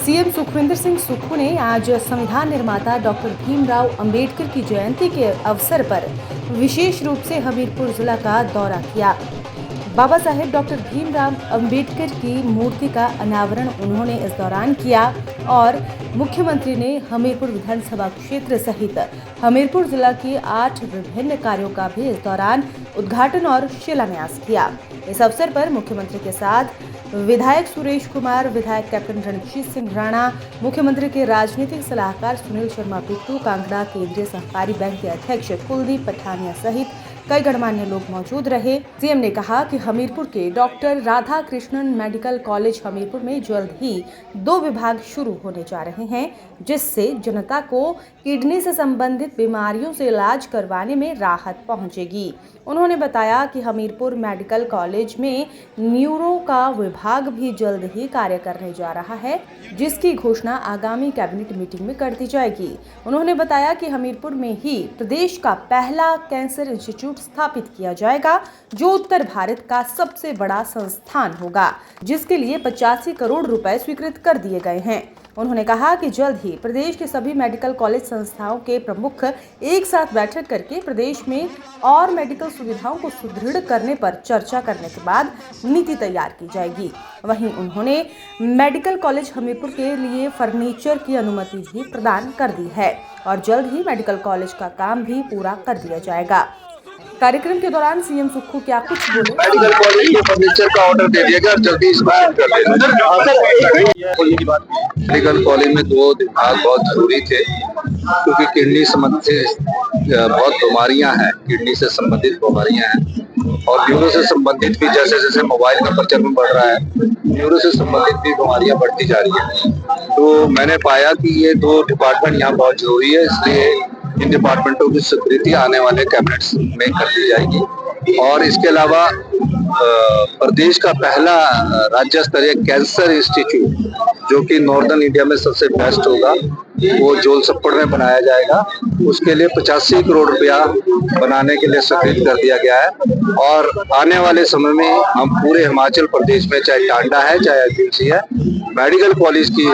CM Sukhvinder Singh Sukhu ने आज संविधान निर्माता डॉक्टर भीमराव अंबेडकर की जयंती के अवसर पर विशेष रूप से हमीरपुर जिला का दौरा किया। बाबा साहेब डॉक्टर भीमराव अंबेडकर की मूर्ति का अनावरण उन्होंने इस दौरान किया और मुख्यमंत्री ने हमीरपुर विधानसभा क्षेत्र सहित हमीरपुर जिला के 8 विभिन्न कार्यों का भी इस दौरान उद्घाटन और शिलान्यास किया। इस अवसर पर मुख्यमंत्री के साथ विधायक सुरेश कुमार, विधायक कैप्टन रणजीत सिंह राणा, मुख्यमंत्री के राजनीतिक सलाहकार सुनील शर्मा बिट्टू, कांगड़ा केंद्रीय सहकारी बैंक के अध्यक्ष कुलदीप पठानिया सहित कई गणमान्य लोग मौजूद रहे। सीएम ने कहा कि हमीरपुर के doctor Radha Krishnan medical college Hamirpur में जल्द ही 2 विभाग शुरू होने जा रहे हैं, जिससे जनता को किडनी से संबंधित बीमारियों से इलाज करवाने में राहत पहुंचेगी। उन्होंने बताया कि हमीरपुर मेडिकल कॉलेज में न्यूरो का विभाग भी जल्द ही कार्य करने जा रहा है, जिसकी घोषणा आगामी कैबिनेट मीटिंग में कर दी जाएगी। उन्होंने बताया कि हमीरपुर में ही प्रदेश का पहला कैंसर इंस्टीट्यूट स्थापित किया जाएगा, जो उत्तर भारत का सबसे बड़ा संस्थान होगा, जिसके लिए 85 करोड़ रुपए स्वीकृत कर दिए गए हैं। उन्होंने कहा कि जल्द ही प्रदेश के सभी मेडिकल कॉलेज संस्थाओं के प्रमुख एक साथ बैठक करके प्रदेश में और मेडिकल सुविधाओं को सुदृढ़ करने पर चर्चा करने के बाद नीति तैयार की जाएगी। वहीं उन्होंने मेडिकल कॉलेज हमीरपुर के लिए फर्नीचर की अनुमति भी प्रदान कर दी है और जल्द ही मेडिकल कॉलेज का काम भी पूरा कर दिया जाएगा। कार्यक्रम के दौरान सीएम सुक्खू क्या कुछ बोले। मेडिकल कॉलेज के फर्नीचर का ऑर्डर दे दिया गया, जल्दी इसमें कर देना। मेडिकल कॉलेज में 2 विभाग बहुत जरूरी थे, क्योंकि किडनी संबंधी बहुत बीमारियां हैं, किडनी से संबंधित बीमारियां हैं और न्यूरो से संबंधित भी, जैसे जैसे मोबाइल का प्रचलन बढ़ रहा है, न्यूरो से संबंधित भी बीमारियां बढ़ती जा रही है। तो मैंने पाया कि ये 2 डिपार्टमेंट यहाँ बहुत जरूरी है, इसलिए इन डिपार्टमेंटों की स्वीकृति आने वाले कैबिनेट्स में कर दी जाएगी। और इसके अलावा प्रदेश का पहला राज्य स्तरीय कैंसर इंस्टीट्यूट, जो कि नॉर्दर्न इंडिया में सबसे बेस्ट होगा, वो जोलसप्पड़ में बनाया जाएगा। उसके लिए 85 करोड़ रुपया बनाने के लिए स्वीकृत कर दिया गया है और आने वाले समय में हम पूरे हिमाचल प्रदेश में, चाहे टांडा है चाहे एजेंसी है, मेडिकल कॉलेज की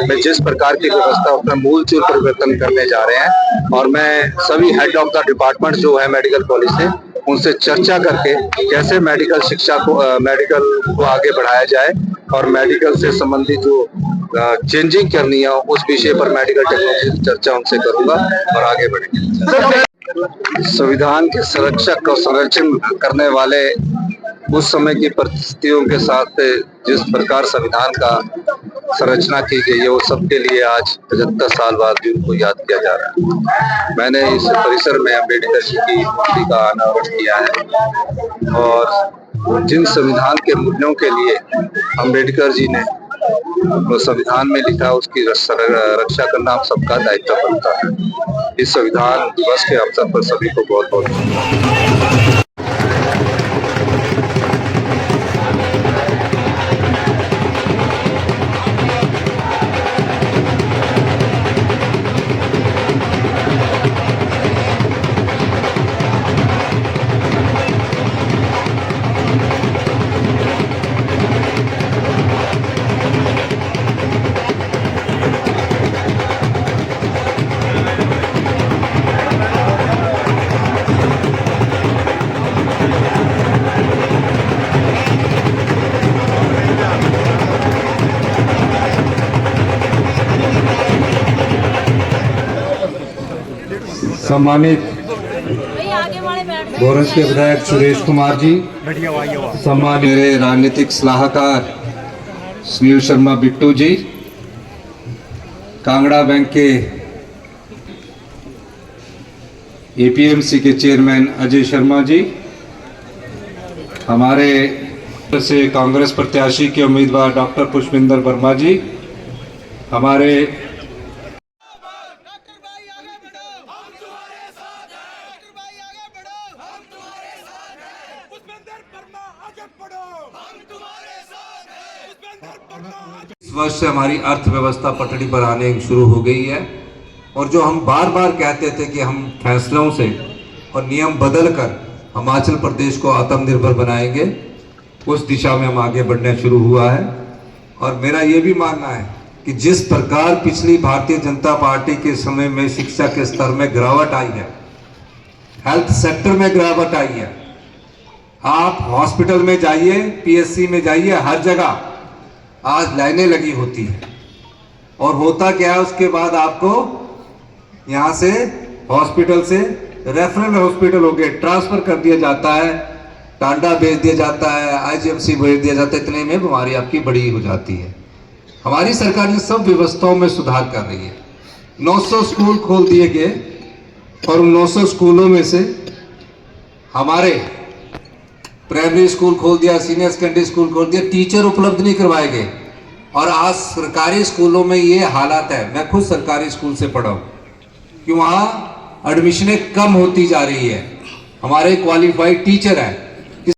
में जिस प्रकार की व्यवस्था उसमें मूलचूल परिवर्तन करने जा रहे हैं। और मैं सभी हेड ऑफ द डिपार्टमेंट जो है मेडिकल कॉलेज से, उनसे चर्चा करके कैसे मेडिकल शिक्षा को मेडिकल को आगे बढ़ाया जाए और मेडिकल से संबंधित जो चेंजिंग करनी है उस विषय पर मेडिकल टेक्नोलॉजी की चर्चा उनसे करूंगा और आगे बढ़ेंगे। संविधान के संरक्षक और संरक्षण करने वाले उस समय की परिस्थितियों के साथ जिस प्रकार संविधान का संरचना की गई है, वो सबके लिए आज 75 साल बाद भी उनको याद किया जा रहा है। मैंने इस परिसर में अम्बेडकर जी की मूर्ति का अनावरण किया है और जिन संविधान के मूल्यों के लिए अम्बेडकर जी ने वो संविधान में लिखा, उसकी रक्षा करना हम सबका दायित्व बनता है। इस संविधान दिवस के अवसर पर सभी को बहुत बहुत सम्मानित गोरस के विधायक सुरेश कुमार जी, सम्मानित मेरे राजनीतिक सलाहकार सुनील शर्मा बिट्टू जी, कांगड़ा बैंक के एपीएमसी के चेयरमैन अजय शर्मा जी, हमारे से कांग्रेस प्रत्याशी के उम्मीदवार डॉक्टर पुष्पिंदर वर्मा जी, हमारे इस वर्ष से हमारी अर्थव्यवस्था पटड़ी पर आने शुरू हो गई है और जो हम बार बार कहते थे कि हम फैसलों से और नियम बदलकर हिमाचल प्रदेश को आत्मनिर्भर बनाएंगे, उस दिशा में हम आगे बढ़ने शुरू हुआ है। और मेरा ये भी मानना है कि जिस प्रकार पिछली भारतीय जनता पार्टी के समय में शिक्षा के स्तर में गिरावट आई है, हेल्थ सेक्टर में गिरावट आई है, आप हॉस्पिटल में जाइए, पीएससी में जाइए, हर जगह आज लाइनें लगी होती है। और होता क्या है, उसके बाद आपको यहाँ से हॉस्पिटल से रेफरल हॉस्पिटल हो गए ट्रांसफर कर दिया जाता है, टांडा भेज दिया जाता है, आईजीएमसी भेज दिया जाता है, इतने में बीमारी आपकी बड़ी हो जाती है। हमारी सरकार इन सब व्यवस्थाओं में सुधार कर रही है। 900 स्कूल खोल दिए गए और उन 900 स्कूलों में से हमारे प्राइमरी स्कूल खोल दिया, सीनियर सेकेंडरी स्कूल खोल दिया, टीचर उपलब्ध नहीं करवाए गए। और आज सरकारी स्कूलों में ये हालात है, मैं खुद सरकारी स्कूल से पढ़ा हूँ, कि वहाँ एडमिशनें कम होती जा रही है। हमारे क्वालिफाइड टीचर हैं